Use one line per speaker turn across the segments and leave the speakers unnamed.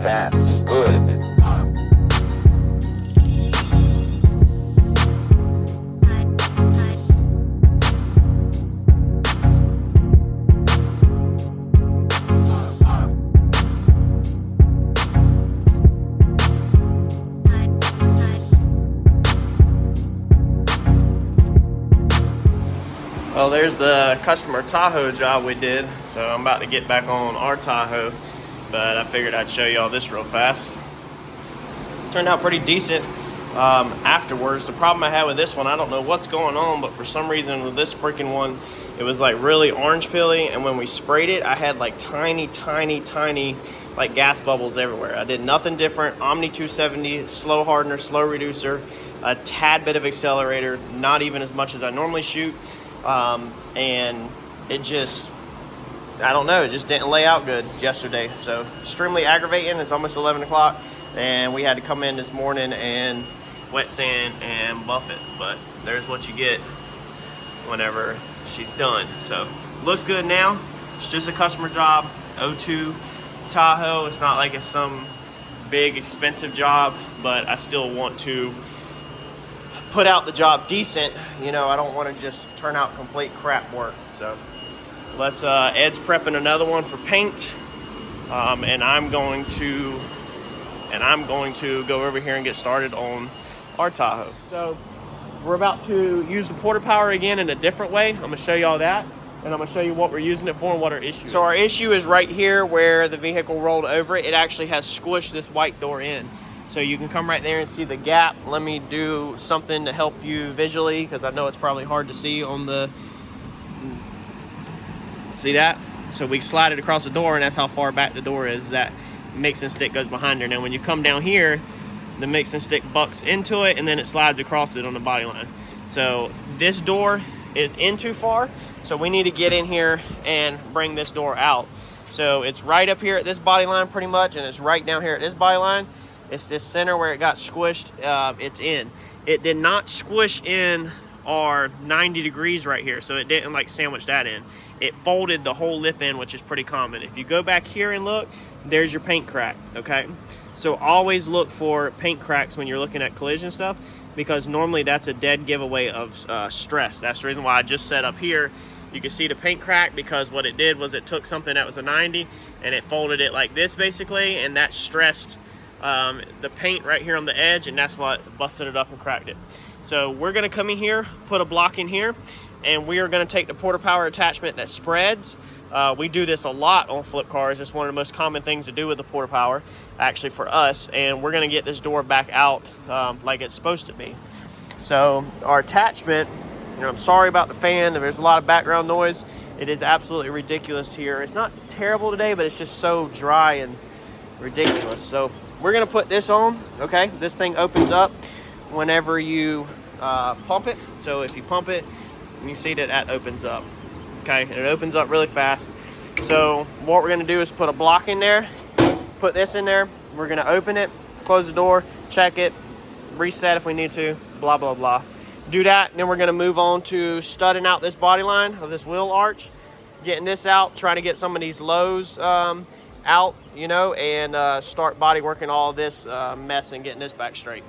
That's good.
Well, there's the customer Tahoe job we did, so I'm about to get back on our Tahoe, but I figured I'd show you all this real fast. Turned out pretty decent afterwards. The problem I had with this one, I don't know what's going on, but for some reason with this freaking one, it was like really orange peely, and when we sprayed it, I had like tiny like gas bubbles everywhere. I did nothing different. Omni 270, slow hardener, slow reducer, a tad bit of accelerator, not even as much as I normally shoot. And it just, I don't know, it just didn't lay out good yesterday. So extremely aggravating. It's almost 11 o'clock and we had to come in this morning and wet sand and buff it. But there's what you get whenever she's done. So looks good now. It's just a customer job, 02 Tahoe. It's not like it's some big expensive job, but I still want to put out the job decent. You know, I don't want to just turn out complete crap work. So let's Ed's prepping another one for paint, and I'm going to go over here and get started on our Tahoe. So we're about to use the porta power again in a different way. I'm gonna show you all that, and I'm gonna show you what we're using it for and what our issue is. So our issue is right here where the vehicle rolled over. It actually has squished this white door in. So you can come right there and see the gap. Let me do something to help you visually, because I know it's probably hard to see on the, see that? So we slide it across the door, and that's how far back the door is. That mixing stick goes behind there. Now when you come down here, the mixing stick bucks into it, and then it slides across it on the body line. So this door is in too far, so we need to get in here and bring this door out. So it's right up here at this body line pretty much, and it's right down here at this body line. It's this center where it got squished, it's in. It did not squish in our 90 degrees right here, so it didn't like sandwich that in. It folded the whole lip in, which is pretty common. If you go back here and look, there's your paint crack, okay? So always look for paint cracks when you're looking at collision stuff, because normally that's a dead giveaway of stress. That's the reason why I just set up here. You can see the paint crack, because what it did was it took something that was a 90 and it folded it like this basically, and that stressed the paint right here on the edge, and that's what busted it up and cracked it. So we're going to come in here, put a block in here, and we are going to take the porta power attachment that spreads. We do this a lot on flip cars. It's one of the most common things to do with the porta power, actually, for us, and we're going to get this door back out like it's supposed to be. So our attachment, you know, I'm sorry about the fan, there's a lot of background noise. It is absolutely ridiculous here. It's not terrible today, but it's just so dry and ridiculous. So we're gonna put this on, okay? This thing opens up whenever you pump it. So if you pump it, you see that opens up, okay? And it opens up really fast. So what we're gonna do is put a block in there, put this in there. We're gonna open it, close the door, check it, reset if we need to, blah, blah, blah. Do that, and then we're gonna move on to studding out this body line of this wheel arch, getting this out, trying to get some of these lows out, you know, and start body working all this mess and getting this back straight.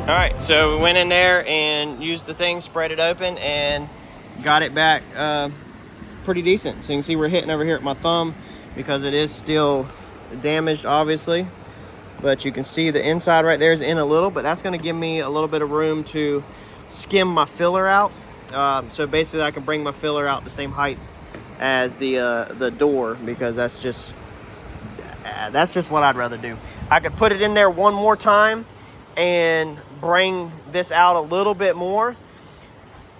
All right, so we went in there and used the thing, spread it open, and got it back pretty decent. So you can see we're hitting over here at my thumb because it is still damaged, obviously. But you can see the inside right there is in a little, but that's gonna give me a little bit of room to skim my filler out. So basically I can bring my filler out the same height as the door, because that's just what I'd rather do. I could put it in there one more time and bring this out a little bit more,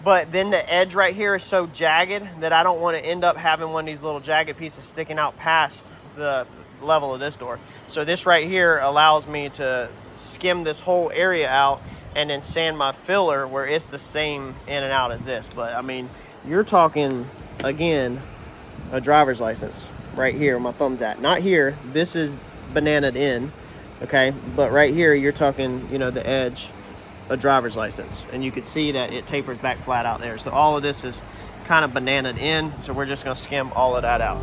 but then the edge right here is so jagged that I don't want to end up having one of these little jagged pieces sticking out past the level of this door. So this right here allows me to skim this whole area out and then sand my filler where it's the same in and out as this. But I mean, you're talking, again, a driver's license right here where my thumb's at. Not here, this is bananaed in, okay? But right here, you're talking, you know, the edge a driver's license, and you can see that it tapers back flat out there. So all of this is kind of bananaed in, so we're just gonna skim all of that out.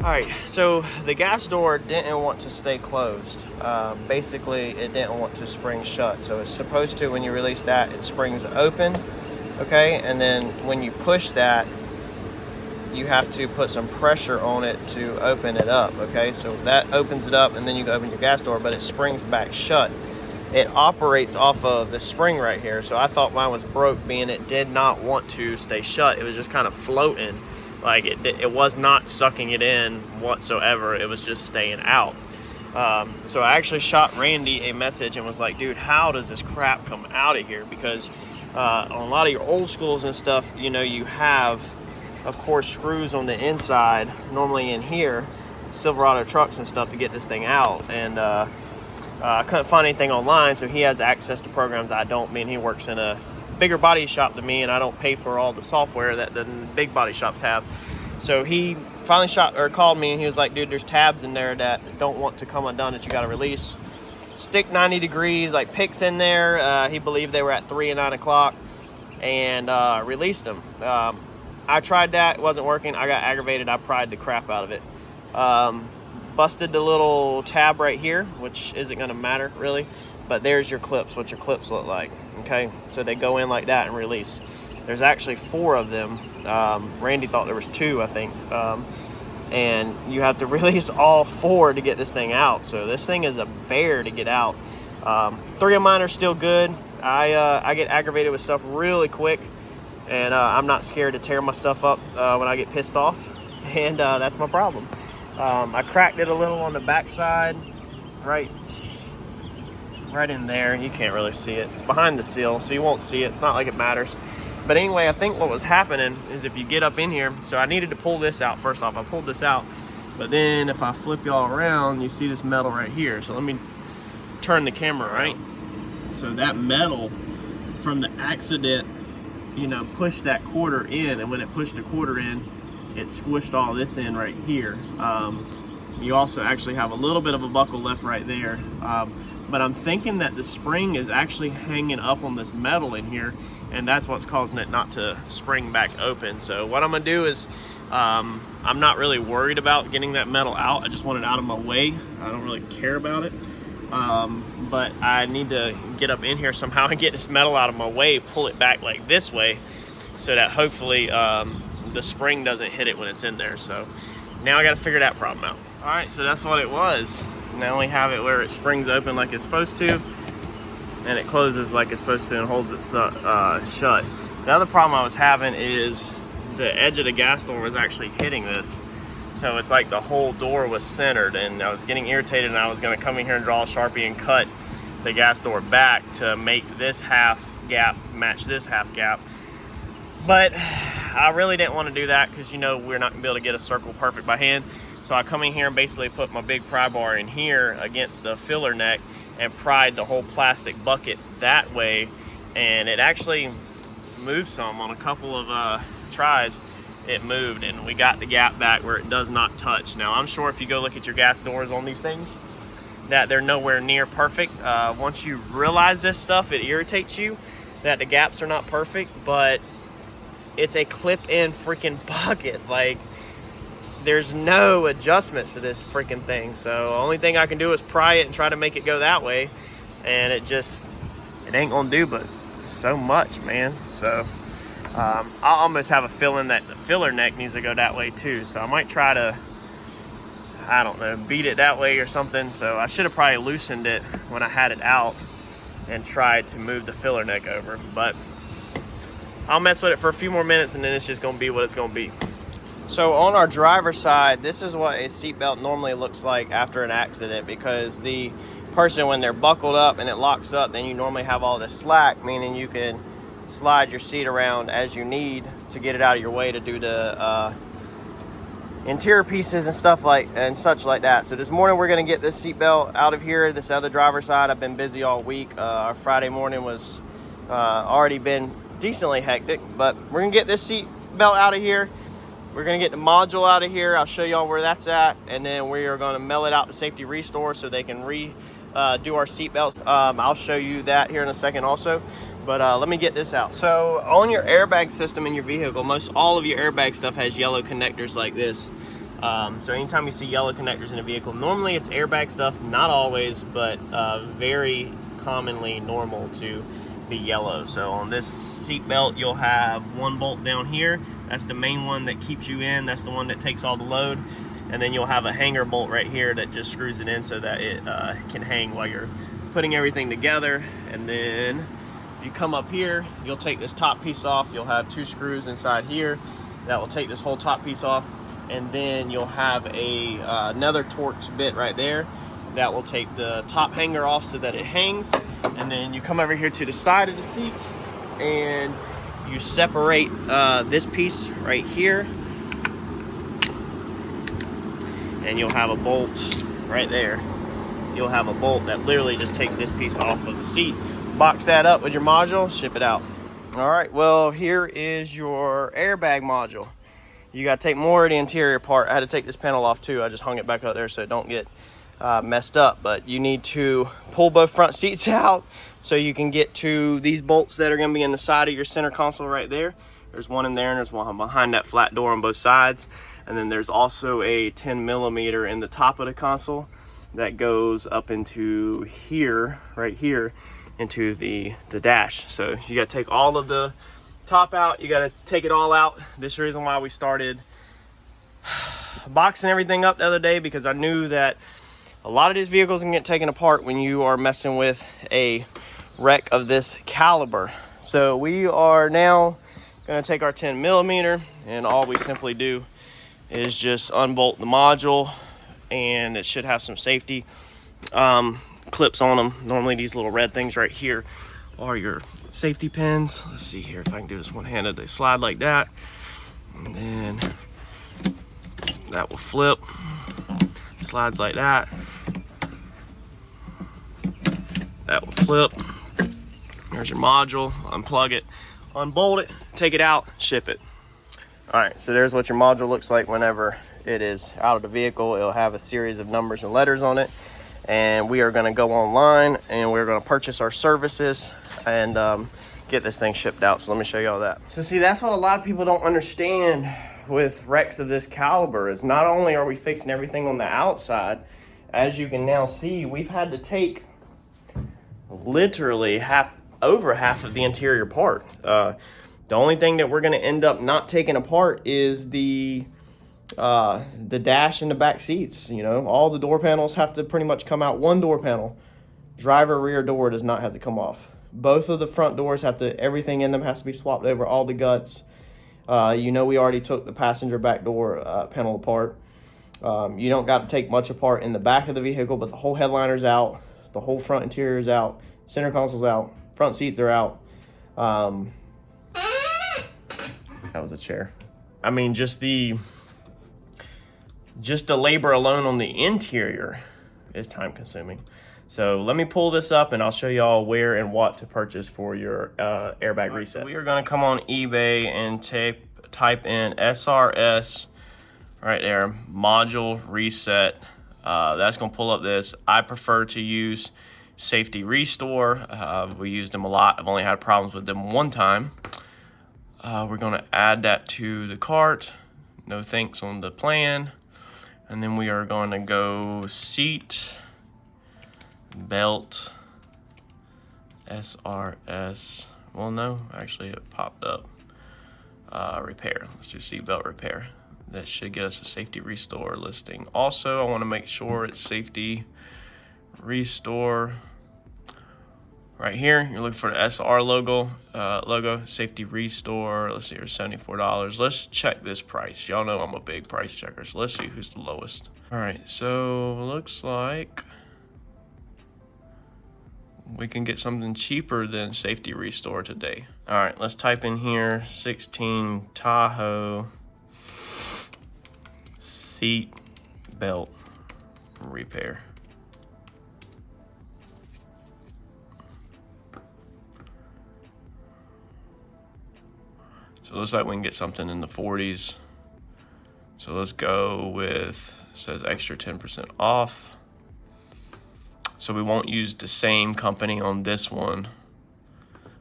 Alright, so the gas door didn't want to stay closed. Basically, it didn't want to spring shut. So it's supposed to, when you release that, it springs open, okay? And then when you push that, you have to put some pressure on it to open it up, okay? So that opens it up, and then you can open your gas door, but it springs back shut. It operates off of the spring right here. So I thought mine was broke, being it did not want to stay shut. It was just kind of floating. Like it was not sucking it in whatsoever. It was just staying out. So I actually shot Randy a message and was like, dude, how does this crap come out of here? Because on a lot of your old schools and stuff, you know, you have, of course, screws on the inside, normally in here, Silverado trucks and stuff, to get this thing out. And I couldn't find anything online, so he has access to programs I don't. Mean he works in a bigger body shop than me, and I don't pay for all the software that the big body shops have. So he finally called me, and he was like, dude, there's tabs in there that don't want to come undone that you got to release. Stick 90 degrees, like picks in there. He believed they were at 3 and 9 o'clock, and released them. I tried that, it wasn't working. I got aggravated, I pried the crap out of it. Busted the little tab right here, which isn't gonna matter really, but there's your clips, what your clips look like, okay? So they go in like that and release. There's actually 4 of them. Randy thought there was 2, I think. And you have to release all 4 to get this thing out. So this thing is a bear to get out. 3 of mine are still good. I get aggravated with stuff really quick, and I'm not scared to tear my stuff up when I get pissed off, and that's my problem. I cracked it a little on the backside, right in there. You can't really see it. It's behind the seal, so you won't see it. It's not like it matters. But anyway, I think what was happening is if you get up in here, so I needed to pull this out first off. I pulled this out, but then if I flip y'all around, you see this metal right here. So let me turn the camera, right? So that metal from the accident, you know, pushed that quarter in, and when it pushed the quarter in, it squished all this in right here. You also actually have a little bit of a buckle left right there. But I'm thinking that the spring is actually hanging up on this metal in here, and that's what's causing it not to spring back open. So what I'm gonna do is, I'm not really worried about getting that metal out. I just want it out of my way. I don't really care about it. But I need to get up in here somehow and get this metal out of my way, pull it back like this way, so that hopefully the spring doesn't hit it when it's in there. So now I got to figure that problem out. All right, so that's what it was. Now we have it where it springs open like it's supposed to, and it closes like it's supposed to and holds it shut. The other problem I was having is the edge of the gas door was actually hitting this. So it's like the whole door was centered, and I was getting irritated, and I was gonna come in here and draw a Sharpie and cut the gas door back to make this half gap match this half gap. But I really didn't want to do that because, you know, we're not gonna be able to get a circle perfect by hand. So I come in here and basically put my big pry bar in here against the filler neck and pried the whole plastic bucket that way. And it actually moved some on a couple of tries. It moved and we got the gap back where it does not touch. Now I'm sure if you go look at your gas doors on these things that they're nowhere near perfect. Once you realize this stuff, it irritates you that the gaps are not perfect, but it's a clip-in freaking bucket. Like, there's no adjustments to this freaking thing. So the only thing I can do is pry it and try to make it go that way. And it ain't gonna do but so much, man. So I almost have a feeling that the filler neck needs to go that way too. So I might try to, I don't know, beat it that way or something. So I should have probably loosened it when I had it out and tried to move the filler neck over. But I'll mess with it for a few more minutes and then it's just gonna be what it's gonna be. So on our driver's side, this is what a seatbelt normally looks like after an accident, because the person, when they're buckled up and it locks up, then you normally have all this slack, meaning you can slide your seat around as you need to get it out of your way to do the interior pieces and stuff and such like that. So this morning we're gonna get this seatbelt out of here. This other driver's side, I've been busy all week. Our Friday morning was already been decently hectic, but we're gonna get this seat belt out of here. We're gonna get the module out of here. I'll show y'all where that's at, and then we are gonna mail it out to Safety Restore so they can do our seat belts. I'll show you that here in a second also, but let me get this out. So on your airbag system in your vehicle, most all of your airbag stuff has yellow connectors like this. So anytime you see yellow connectors in a vehicle, normally it's airbag stuff, not always, but very commonly normal to be yellow. So on this seat belt, you'll have one bolt down here. That's the main one that keeps you in. That's the one that takes all the load. And then you'll have a hanger bolt right here that just screws it in so that it can hang while you're putting everything together. And then if you come up here, you'll take this top piece off. You'll have two screws inside here that will take this whole top piece off. And then you'll have another Torx bit right there that will take the top hanger off so that it hangs. And then you come over here to the side of the seat and you separate this piece right here, and you'll have a bolt right there. You'll have a bolt that literally just takes this piece off of the seat. Box that up with your module, ship it out. All right, well, here is your airbag module. You gotta take more of the interior part. I had to take this panel off too. I just hung it back up there so it don't get messed up, but you need to pull both front seats out so you can get to these bolts that are going to be in the side of your center console right there. There's one in there and there's one behind that flat door on both sides, and then there's also a 10mm in the top of the console that goes up into here, right here, into the dash. So you got to take all of the top out, you got to take it all out. This is the reason why we started boxing everything up the other day, because I knew that a lot of these vehicles can get taken apart when you are messing with a wreck of this caliber. So we are now going to take our 10mm, and all we simply do is just unbolt the module, and it should have some safety clips on them. Normally these little red things right here are your safety pins. Let's see here if I can do this one-handed. They slide like that, and then that will flip, slides like that. That will flip. There's your module. Unplug it, unbolt it, take it out, ship it. All right, so there's what your module looks like whenever it is out of the vehicle. It'll have a series of numbers and letters on it, and we are going to go online and we're going to purchase our services and get this thing shipped out. So let me show you all that. So see, that's what a lot of people don't understand with wrecks of this caliber, is not only are we fixing everything on the outside, as you can now see, we've had to take literally over half of the interior part. The only thing that we're going to end up not taking apart is the dash and the back seats. You know, all the door panels have to pretty much come out. One door panel, driver rear door, does not have to come off. Both of the front doors have to, everything in them has to be swapped over, all the guts. You know, we already took the passenger back door panel apart. You don't got to take much apart in the back of the vehicle, but the whole headliner's out. The whole front interior is out. Center console's out. Front seats are out. That was a chair. I mean, just the labor alone on the interior is time consuming. So let me pull this up and I'll show y'all where and what to purchase for your airbag resets. So we are gonna come on eBay and type in SRS right there, module reset. That's gonna pull up this. I prefer to use Safety Restore. We used them a lot. I've only had problems with them one time. We're gonna add that to the cart. No thanks on the plan. And then we are going to go seat, belt, SRS. Well, no, actually it popped up. Repair. Let's do seat belt repair. That should get us a Safety Restore listing. Also, I want to make sure it's Safety Restore. Right here, you're looking for the SR logo, Safety Restore. Let's see here, $74. Let's check this price. Y'all know I'm a big price checker, so let's see who's the lowest. All right, so looks like we can get something cheaper than Safety Restore today. All right, let's type in here 16 Tahoe seat belt repair. So it looks like we can get something in the 40s. So let's go with, it says extra 10% off. So we won't use the same company on this one.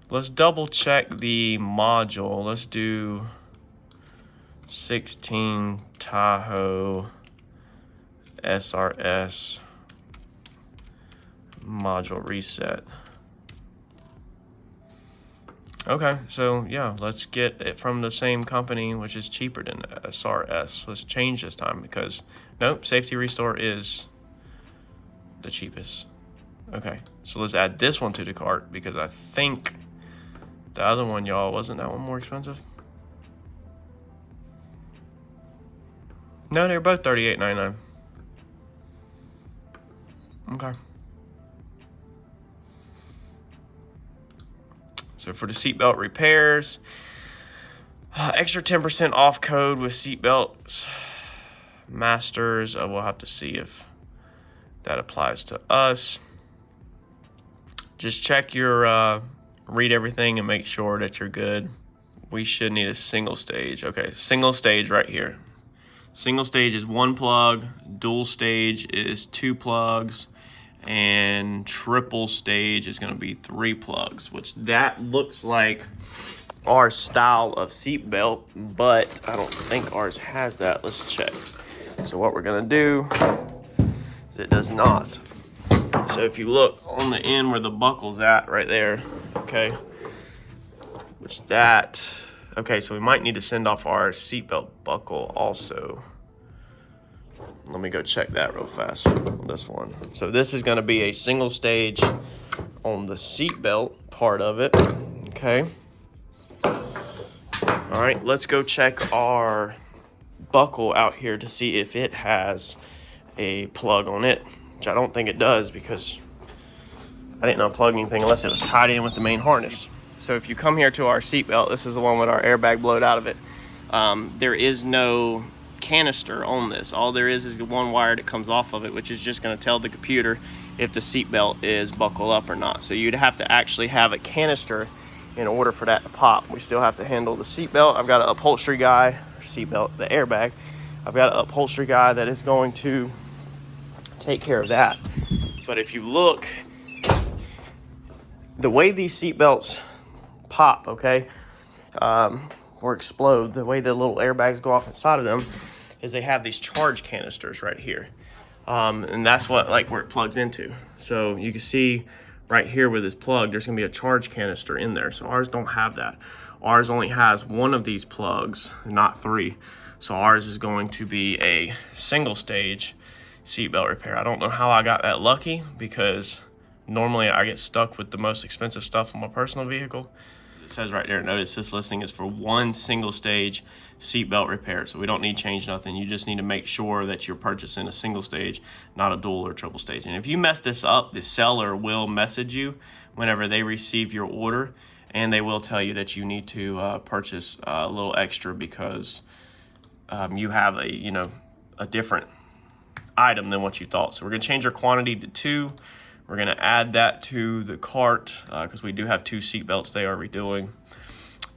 Let's double check the module. Let's do 16 Tahoe SRS module reset. Okay, so yeah, let's get it from the same company, which is cheaper than SRS. Let's change this time because, nope, Safety Restore is the cheapest. Okay, so let's add this one to the cart because I think the other one, y'all, wasn't that one more expensive? No, they're both $38.99. Okay. So for the seatbelt repairs, extra 10% off code with seatbelts masters. We'll have to see if that applies to us. Just check your, read everything and make sure that you're good. We should need a single stage. Okay, single stage right here. Single stage is 1 plug, dual stage is 2 plugs, and triple stage is gonna be 3 plugs, which that looks like our style of seat belt, but I don't think ours has that. Let's check. So what we're gonna do is it does not. So if you look on the end where the buckle's at right there, okay, which that, okay, so we might need to send off our seatbelt buckle also. Let me go check that real fast on this one. So this is going to be a single stage on the seatbelt part of it. Okay. All right, let's go check our buckle out here to see if it has a plug on it, which I don't think it does because I didn't unplug anything unless it was tied in with the main harness. So if you come here to our seatbelt, this is the one with our airbag blowed out of it. There is no canister on this. All there is one wire that comes off of it, which is just going to tell the computer if the seatbelt is buckled up or not. So you'd have to actually have a canister in order for that to pop. We still have to handle the seatbelt. I've got an upholstery guy, seatbelt, the airbag. I've got an upholstery guy that is going to take care of that. But if you look, the way these seatbelts pop, okay, or explode, the way the little airbags go off inside of them is they have these charge canisters right here. And that's what, like, where it plugs into. So you can see right here with this plug, there's gonna be a charge canister in there. So ours don't have that. Ours only has one of these plugs, not 3. So ours is going to be a single stage seatbelt repair. I don't know how I got that lucky because normally I get stuck with the most expensive stuff on my personal vehicle. it says right there, notice this listing is for one single stage seatbelt repair. So we don't need to change nothing. You just need to make sure that you're purchasing a single stage, not a dual or triple stage. And if you mess this up, the seller will message you whenever they receive your order, and they will tell you that you need to purchase a little extra because you have a different item than what you thought. So we're gonna change our quantity to 2. We're gonna add that to the cart because we do have 2 seat belts they are redoing,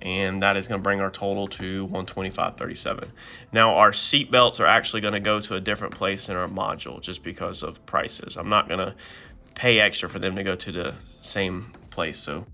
and that is gonna bring our total to $125.37. Now our seat belts are actually gonna go to a different place in our module just because of prices. I'm not gonna pay extra for them to go to the same place. So